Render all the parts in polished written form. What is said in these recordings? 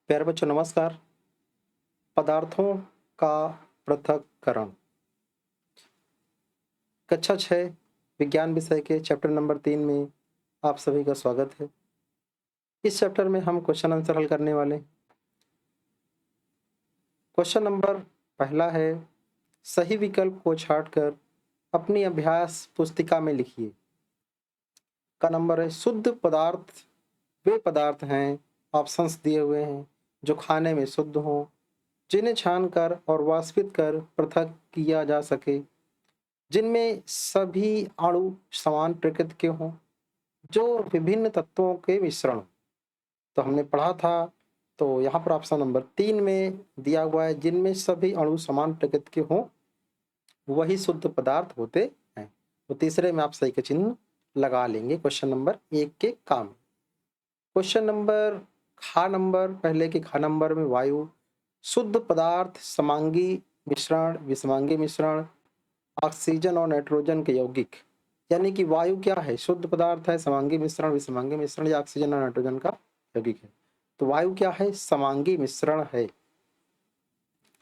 प्यारे बच्चों नमस्कार। पदार्थों का पृथक्करण कक्षा 6 विज्ञान विषय के चैप्टर नंबर 3 में आप सभी का स्वागत है। इस चैप्टर में हम क्वेश्चन आंसर हल करने वाले हैं। क्वेश्चन नंबर पहला है, सही विकल्प को छांटकर अपनी अभ्यास पुस्तिका में लिखिए। का नंबर है, शुद्ध पदार्थ वे पदार्थ हैं, ऑप्शंस दिए हुए हैं, जो खाने में शुद्ध हों, जिन्हें छानकर और वाष्पित कर पृथक किया जा सके, जिनमें सभी अणु समान प्रकृति के हों, जो विभिन्न तत्वों के मिश्रण। तो हमने पढ़ा था, तो यहाँ पर ऑप्शन नंबर 3 में दिया हुआ है, जिनमें सभी अणु समान प्रकृति के हों वही शुद्ध पदार्थ होते हैं। तो तीसरे में आप सही का चिन्ह लगा लेंगे क्वेश्चन नंबर 1 के काम। क्वेश्चन नंबर पहले के खा नंबर में वायु, शुद्ध पदार्थ, समांगी मिश्रण, विषमांगी मिश्रण, ऑक्सीजन और नाइट्रोजन के यौगिक। यानी कि वायु क्या है? शुद्ध पदार्थ है, समांगी मिश्रण, विषमांगी मिश्रण या ऑक्सीजन और नाइट्रोजन का यौगिक है। तो वायु क्या है? समांगी मिश्रण है।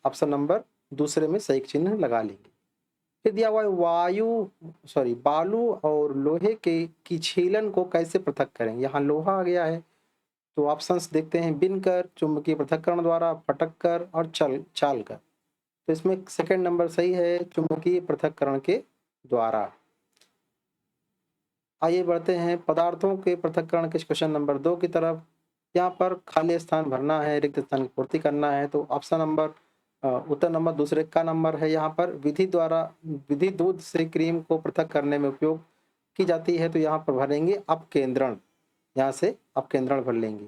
ऑप्शन नंबर दूसरे में सही चिन्ह लगा लेंगे। फिर दिया हुआ है बालू और लोहे के की छीलन को कैसे पृथक करें। यहाँ लोहा आ गया है, तो ऑप्शंस देखते हैं, बिनकर, चुंबकीय पृथक्करण द्वारा, फटक कर और चाल कर। तो इसमें सेकंड नंबर सही है, चुंबकीय पृथक्करण के द्वारा। आइए बढ़ते हैं पदार्थों के पृथक्करण के क्वेश्चन नंबर 2 की तरफ। यहाँ पर खाली स्थान भरना है, रिक्त स्थान की पूर्ति करना है। तो ऑप्शन नंबर उत्तर नंबर दूसरे का नंबर है। यहाँ पर विधि दूध से क्रीम को पृथक करने में उपयोग की जाती है। तो यहाँ पर भरेंगे अपकेंद्रण, यहाँ से अपकेंद्रण भर लेंगे।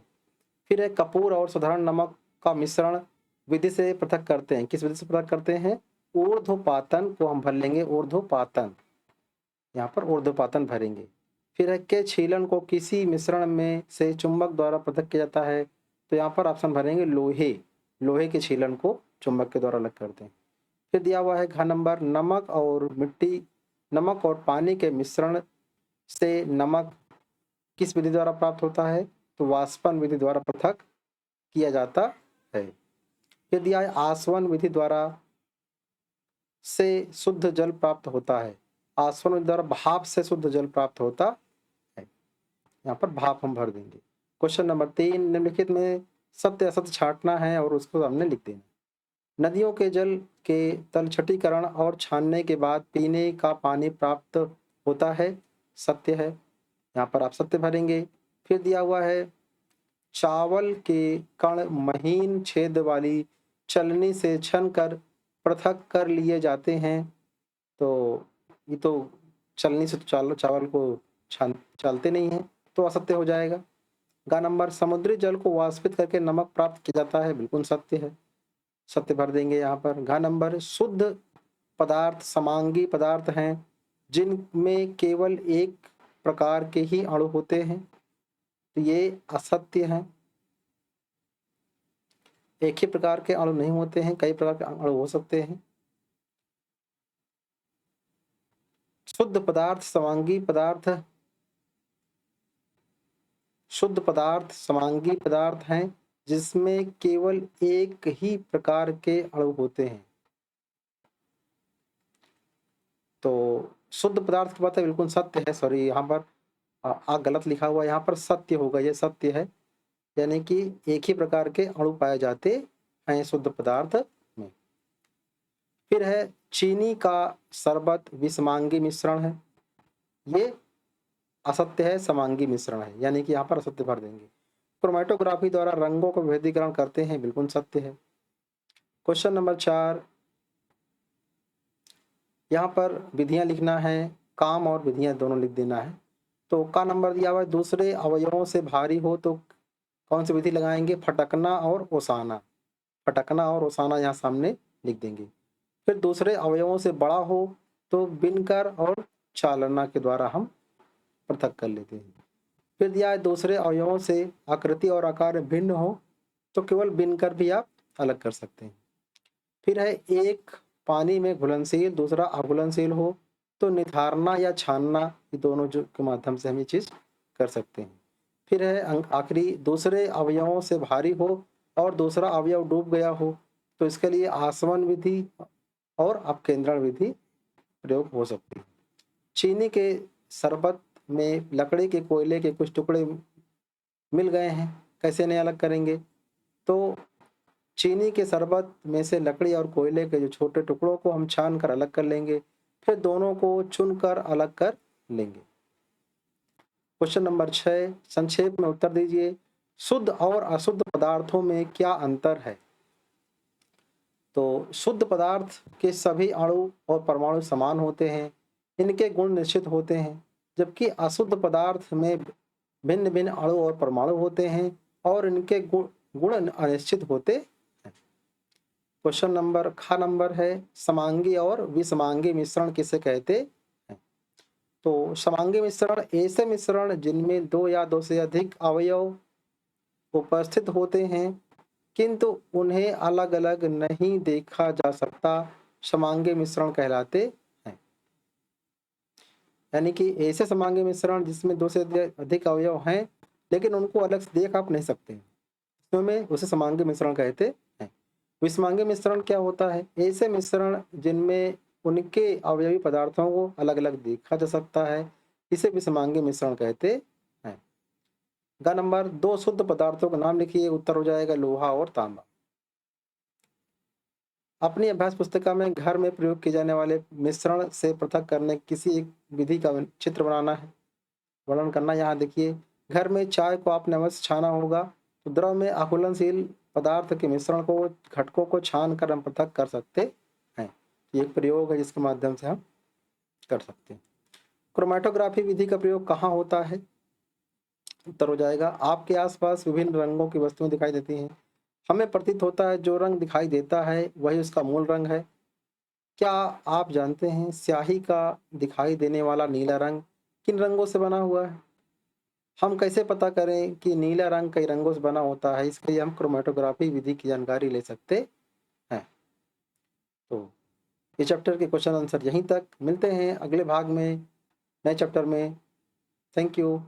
फिर है कपूर और साधारण नमक का मिश्रण विधि से पृथक करते हैं। किस विधि से पृथक करते हैं? ऊर्ध्वपातन को हम भर लेंगे, ऊर्ध्वपातन, यहाँ पर ऊर्ध्वपातन भरेंगे। फिर है के छीलन को किसी मिश्रण में से चुंबक द्वारा पृथक किया जाता है। तो यहाँ पर ऑप्शन भरेंगे लोहे के छीलन को चुंबक के द्वारा अलग करते हैं। फिर दिया हुआ है घ नंबर, नमक और पानी के मिश्रण से नमक किस विधि द्वारा प्राप्त होता है? तो वाष्पन विधि द्वारा पृथक किया जाता है। फिर दिया है आसवन विधि द्वारा से शुद्ध जल प्राप्त होता है। आसवन विधि द्वारा भाप से शुद्ध जल प्राप्त होता है। यहाँ पर भाप हम भर देंगे। क्वेश्चन नंबर 3, निम्नलिखित में सत्य असत्य छांटना है और उसको हमने लिख देना। नदियों के जल के तलछटीकरण और छानने के बाद पीने का पानी प्राप्त होता है, सत्य है। यहाँ पर आप सत्य भरेंगे। फिर दिया हुआ है चावल के कण महीन छेद वाली छलनी से छन कर पृथक कर लिए जाते हैं। तो ये तो छलनी से चावल को चालते नहीं हैं, तो असत्य हो जाएगा। गा नंबर, समुद्री जल को वाष्पित करके नमक प्राप्त किया जाता है, बिल्कुल सत्य है, सत्य भर देंगे यहाँ पर। घ नंबर, शुद्ध पदार्थ समांगी पदार्थ हैं, जिनमें केवल एक प्रकार के ही अणु होते हैं। तो ये असत्य है, एक ही प्रकार के अणु नहीं होते हैं, कई प्रकार के अणु हो सकते हैं। शुद्ध पदार्थ समांगी पदार्थ हैं, जिसमें केवल एक ही प्रकार के अणु होते हैं। तो शुद्ध पदार्थ की बात है, बिल्कुल सत्य है। सॉरी, यहाँ पर गलत लिखा हुआ है, यहाँ पर सत्य होगा, ये सत्य है। यानी कि एक ही प्रकार के अणु पाए जाते हैं शुद्ध पदार्थ में। फिर है चीनी का शरबत विषमांगी मिश्रण है, ये असत्य है, समांगी मिश्रण है, यानी कि यहाँ पर असत्य भर देंगे। क्रोमेटोग्राफी द्वारा रंगों का विभेदीकरण करते हैं, बिल्कुल सत्य है। क्वेश्चन नंबर 4, यहाँ पर विधियां लिखना है, काम और विधियां दोनों लिख देना है। तो का नंबर दिया हुआ है, दूसरे अवयवों से भारी हो तो कौन सी विधि लगाएंगे? फटकना और ओसाना। फटकना और ओसाना यहाँ सामने लिख देंगे। फिर दूसरे अवयवों से बड़ा हो तो बिनकर और चालना के द्वारा हम पृथक कर लेते हैं। फिर दिया है दूसरे अवयवों से आकृति और आकार भिन्न हो तो केवल बिनकर भी आप अलग कर सकते हैं। फिर है एक पानी में घुलनशील, दूसरा अघुलनशील हो तो निथारना या छानना, ये दोनों जो के माध्यम से हम ये चीज कर सकते हैं। फिर है आखिरी, दूसरे अवयवों से भारी हो और दूसरा अवयव डूब गया हो, तो इसके लिए आसवन विधि और अपकेंद्रण विधि प्रयोग हो सकती है। चीनी के शरबत में लकड़ी के कोयले के कुछ टुकड़े मिल गए हैं, कैसे इन्हें अलग करेंगे? तो चीनी के शरबत में से लकड़ी और कोयले के जो छोटे टुकड़ों को हम छान कर अलग कर लेंगे, फिर दोनों को चुनकर अलग कर लेंगे। क्वेश्चन नंबर 6, संक्षेप में उत्तर दीजिए। शुद्ध और अशुद्ध पदार्थों में क्या अंतर है? तो शुद्ध पदार्थ के सभी अणु और परमाणु समान होते हैं, इनके गुण निश्चित होते हैं, जबकि अशुद्ध पदार्थ में भिन्न भिन्न अणु और परमाणु होते हैं और इनके गुण अनिश्चित होते हैं। क्वेश्चन नंबर ख नंबर है, समांगी और विसमांगी मिश्रण किसे कहते हैं? तो समांगी मिश्रण ऐसे मिश्रण जिनमें दो या दो से अधिक अवयव उपस्थित होते हैं किंतु उन्हें अलग अलग नहीं देखा जा सकता, समांगी मिश्रण कहलाते हैं। यानी कि ऐसे समांगी मिश्रण जिसमें दो से अधिक अवयव हैं लेकिन उनको अलग से देख आप नहीं सकते, में उसे समांगी मिश्रण कहते हैं। विसमांगी मिश्रण क्या होता है? ऐसे मिश्रण जिनमें उनके अवयवी पदार्थों को अलग अलग देखा जा सकता है, इसे विसमांगी मिश्रण कहते हैं। ग नंबर 2, शुद्ध पदार्थों का नाम लिखिए। उत्तर हो जाएगा लोहा और तांबा। अपनी अभ्यास पुस्तिका में घर में प्रयोग किए जाने वाले मिश्रण से पृथक करने किसी एक विधि का चित्र बनाना है, वर्णन करना। यहाँ देखिए, घर में चाय को आपने अवश्य छाना होगा, तो द्रव में आकुलनशील पदार्थ के मिश्रण को, घटकों को छान कर हम पृथक कर सकते हैं। ये एक प्रयोग है जिसके माध्यम से हम कर सकते हैं। क्रोमैटोग्राफी विधि का प्रयोग कहाँ होता है? उत्तर हो जाएगा, आपके आसपास विभिन्न रंगों की वस्तुएं दिखाई देती हैं, हमें प्रतीत होता है जो रंग दिखाई देता है वही उसका मूल रंग है। क्या आप जानते हैं स्याही का दिखाई देने वाला नीला रंग किन रंगों से बना हुआ है? हम कैसे पता करें कि नीला रंग कई रंगों से बना होता है? इसके लिए हम क्रोमैटोग्राफी विधि की जानकारी ले सकते हैं। तो ये चैप्टर के क्वेश्चन आंसर यहीं तक। मिलते हैं अगले भाग में नए चैप्टर में। Thank you.